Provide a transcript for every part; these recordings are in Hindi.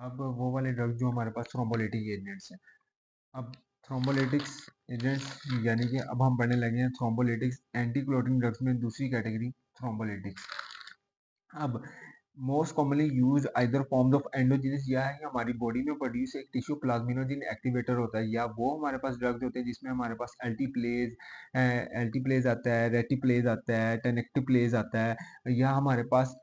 अब वो वाले ड्रग जो हमारे पास थ्रोम्बोलिटिक एजेंट्स हैं। अब थ्रोम्बोलिटिक्स एजेंट्स यानी कि अब हम पढ़ने लगे हैं थ्रोम्बोलिटिक्स एंटी क्लॉटिंग ड्रग्स में दूसरी कैटेगरी थ्रोम्बोलिटिक्स। अब most commonly use either forms of endogenous, या है हमारी बॉडी में प्रोड्यूस एक टिश्यू प्लाज्मिनोजेन एक्टिवेटर होता है, या वो हमारे पास ड्रग्स होते हैं जिसमें हमारे पास एल्टीप्लेज आता है, रेटिप्लेज आता है, टेनेक्टिप्लेज आता है, या हमारे पास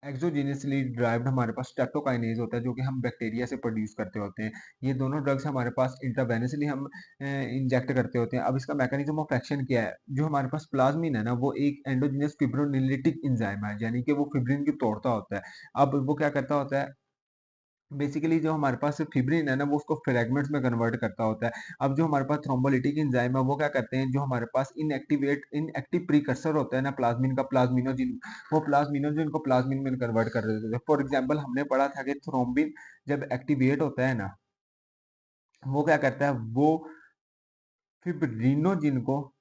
एक्सोजेनियसली ड्राइव्ड हमारे पास स्ट्रेप्टोकाइनेज होता है जो कि हम बैक्टीरिया से प्रोड्यूस करते होते हैं। ये दोनों ड्रग्स हमारे पास इंट्रावेनसली हम इंजेक्ट करते होते हैं। अब इसका मैकेनिज्म ऑफ एक्शन क्या है? जो हमारे पास प्लाज्मिन है ना, वो एक एंडोजेनस फिब्रोनेलिटिक एंजाइम है, यानी कि वो फिब्रिन को तोड़ता होता है। अब वो क्या करता होता है, बेसिकली जो हमारे पास फिब्रिन है ना, वो उसको फ्रेगमेंट्स में कन्वर्ट करता होता है। अब जो हमारे पास थ्रोम्बोलिटिक एंजाइम है, वो क्या करते हैं, जो हमारे पास इनएक्टिव प्रीकर्सर होता है ना प्लाज्मिन का, प्लाज्मिनोजिन, वो प्लाज्मिनोजिन को प्लाज्मिन में कन्वर्ट कर देते हैं। फॉर एग्जांपल हमने पढ़ा था कि थ्रोम्बिन जब एक्टिवेट होता है ना, वो क्या करता है, वो फिब्रिनोजिन को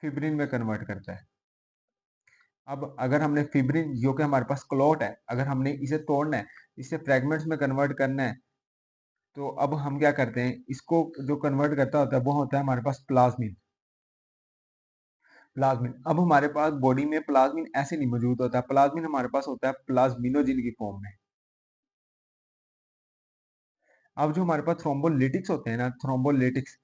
फिब्रिन में कन्वर्ट करता है। अब अगर हमने फिब्रिन जो कि हमारे पास क्लॉट है, अगर हमने इसे तोड़ना है, इसे फ्रेगमेंट्स में कन्वर्ट करना है, तो अब हम क्या करते हैं, इसको जो कन्वर्ट करता होता है वो होता है हमारे पास प्लाज्मिन। प्लाज्मिन, अब हमारे पास बॉडी में प्लाज्मिन ऐसे नहीं मौजूद होता, प्लाज्मिन हमारे पास होता है प्लाज्मिनोजिन की फॉर्म में। अब जो हमारे पास थ्रोम्बोलिटिक्स होते हैं ना, थ्रोम्बोलिटिक्स,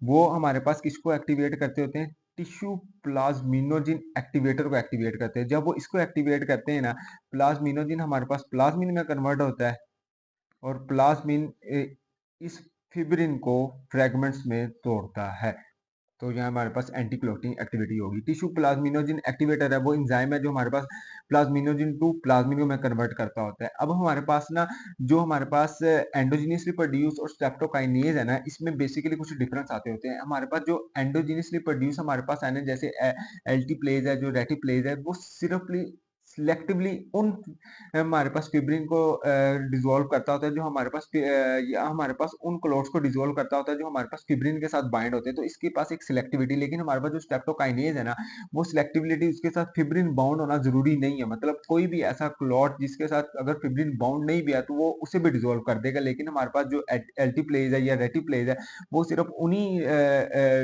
वो हमारे पास किसको एक्टिवेट करते होते हैं, टिश्यू प्लाज्मिनोजिन एक्टिवेटर को एक्टिवेट करते हैं। जब वो इसको एक्टिवेट करते हैं ना, प्लाज्मिनोजिन हमारे पास प्लाज्मिन में कन्वर्ट होता है, और प्लाज्मिन इस फिब्रिन को फ्रेगमेंट्स में तोड़ता है। तो यहाँ हमारे पास एंटी क्लॉटिंग एक्टिविटी होगी। टिश्यू प्लाज्मिनोजिन एक्टिवेटर है, वो एंजाइम है जो हमारे पास प्लाज्मिनोजिन टू प्लाज्मिन में कन्वर्ट करता होता है। अब हमारे पास ना, जो हमारे पास एंडोजिनियसली प्रोड्यूस और स्ट्रेप्टोकाइनेज है ना, इसमें बेसिकली कुछ डिफरेंस आते होते हैं। हमारे पास जो एंडोजिनियसली प्रोड्यूस हमारे पास है ना, जैसे एल्टीप्लेज है, जो रेटिप्लेज है, वो सिर्फ सिलेक्टिवली उन हमारे पास फिब्रिन को डिसॉल्व करता होता है, जो हमारे पास या हमारे पास उन क्लोट्स को डिसॉल्व करता होता है जो हमारे पास फिब्रिन के साथ बाइंड होते हैं। तो इसके पास एक सिलेक्टिविटी, लेकिन हमारे पास जो स्ट्रेप्टोकाइनेज है ना, वो सिलेक्टिविटी उसके साथ फिब्रिन बाउंड होना जरूरी नहीं है। मतलब कोई भी ऐसा क्लॉट जिसके साथ अगर फिब्रिन बाउंड नहीं भी है तो वो उसे भी डिसॉल्व कर देगा, लेकिन हमारे पास जो एल्टीप्लेज है या रेटिप्लेज है, वो सिर्फ उन्हीं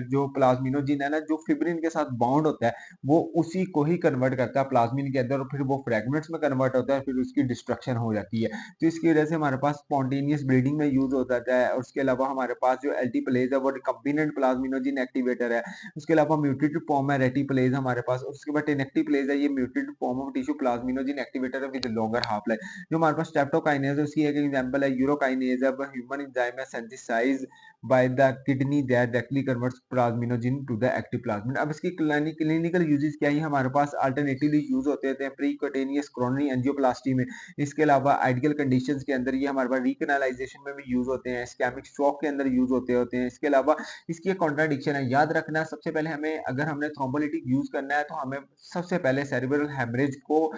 जो प्लाज्मिनोजिन है ना, जो फिब्रिन के साथ बाउंड होता है, वो उसी को ही कन्वर्ट करता है प्लाज्मिन के अंदर, और फिर वो फ्रेगमेंट्स में कन्वर्ट होता है, फिर उसकी डिस्ट्रक्शन हो जाती है। तो इसकी वजह से हमारे पास स्पॉन्टेनियस ब्रीडिंग में यूज होता है। और उसके अलावा हमारे पास जो एल्टीप्लेज है वो रिकम्बिनेंट प्लाज्मिनोजिन एक्टिवेटर है। उसके अलावा म्यूटेटेड फॉर्म है रेटिप्लेज हमारे पास, और उसके बाद टेनेक्टिप्लेज है, ये mutated form of tissue plasminogen activator है विद लॉन्गर हाफ लाइफ। जो हमारे पास स्ट्रेप्टोकाइनेज है उसकी एक एग्जांपल है यूरोकाइनेज है, ह्यूमन एंजाइम है synthesize by the kidney that directly converts plasminogen to the active plasmin. अब इसकी क्लिनिकल यूजेस क्या है, हमारे पास अल्टरनेटिवली यूज होते हैं प्रीक्यूटेनियस कोरोनरी एंजियोप्लास्टी में। इसके अलावा आइडियल कंडीशंस के अंदर ये हमारे पास रिकनालाइजेशन में भी यूज होते हैं, स्कैमिक शॉक के अंदर यूज होते हैं। इसके अलावा इसकी एक कॉन्ट्राडिक्शन है, याद रखना सबसे पहले हमें, अगर हमने थ्रोम्बोलिटिक यूज करना है तो हमें सबसे पहले सेरेब्रल हेमरेज को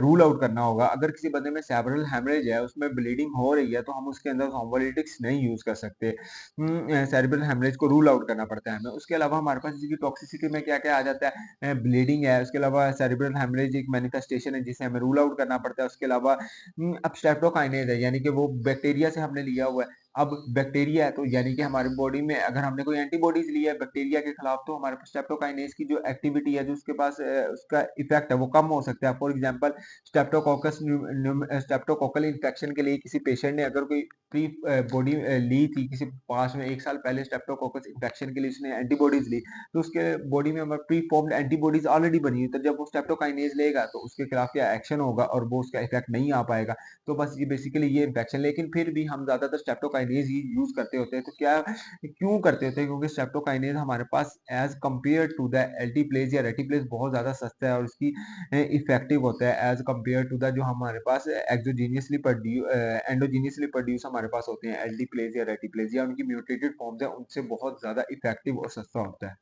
रूल आउट करना होगा। अगर किसी बंदे में सेरेब्रल हेमरेज है, उसमें ब्लीडिंग हो रही है, तो हम उसके अंदर थ्रोम्बोलिटिक्स नहीं यूज कर सकते। सेरेब्रल हेमरेज को रूल आउट करना पड़ता है हमें। उसके अलावा हमारे पास इसकी टॉक्सिसिटी में क्या-क्या आ जाता है, ब्लीडिंग है, उसके अलावा सेरेब्रल हेमरेज एक मैनिफेस्टेशन है जिसे हमें रूल आउट करना पड़ता है। उसके अलावा अब स्ट्रेप्टोकाइनेज है, यानी कि वो बैक्टीरिया से हमने लिया हुआ है। अब बैक्टीरिया है तो यानी कि हमारी बॉडी में अगर हमने कोई एंटीबॉडीज ली है बैक्टीरिया के खिलाफ, तो हमारे पास स्ट्रेप्टोकाइनेज की जो एक्टिविटी है, जो उसके पास उसका इफेक्ट है, वो कम हो सकता है। फॉर एग्जांपल स्ट्रेप्टोकोकल इन्फेक्शन के लिए किसी पेशेंट ने अगर कोई प्री बॉडी ली थी, किसी पास में 1 साल पहले स्ट्रेप्टोकोकस इन्फेक्शन के लिए उसने एंटीबॉडीज ली, तो उसके बॉडी में हमारे प्री फॉर्म्ड एंटीबॉडीज ऑलरेडी बनी है, तो जब वो स्ट्रेप्टोकाइनेज लेगा तो उसके खिलाफ क्या एक्शन होगा और वो उसका इफेक्ट नहीं आ पाएगा। तो बस ये बेसिकली ये इन्फेक्शन, लेकिन फिर भी हम ज्यादातर स्ट्रेप्टोकाइनेज ही यूज करते होते हैं। तो क्या क्यों करते होते हैं, क्योंकि स्ट्रेप्टोकाइनेज हमारे पास as compare to the alteplase या रेटिप्लेज बहुत ज्यादा सस्ता है, और इसकी इफेक्टिव होता है एज कंपेयर टू द जो हमारे पास एक्सोजीनियसली एंडोजीनियसली प्रोड्यूस हमारे पास होते हैं एल्टीप्लेज या रेटिप्लेज, या उनकी म्यूटेटेड फॉर्म्स है, उनसे बहुत ज्यादा इफेक्टिव और सस्ता होता है।